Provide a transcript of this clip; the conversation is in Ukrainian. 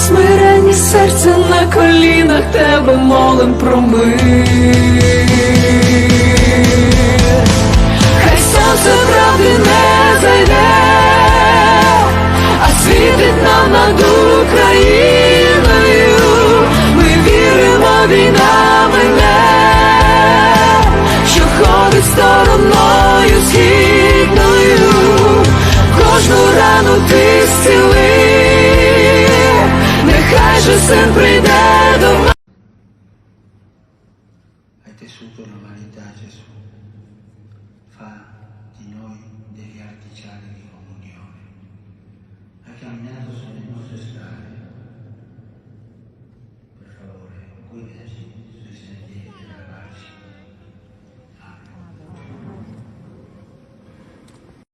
смиренні серця на колінах тебе молим про мир. Хай сонце правди не зайде, а світить нам над Україною. Ми віримо, війна мине, що ходить стороною східною. Кожну рану ти зціли, нехай же син прийде до нас. Hai tessuto l'umanità, Gesù. Fa di noi degli artigiani di comunione. Hai camminato sulle nostre strade. Per favore, guidaci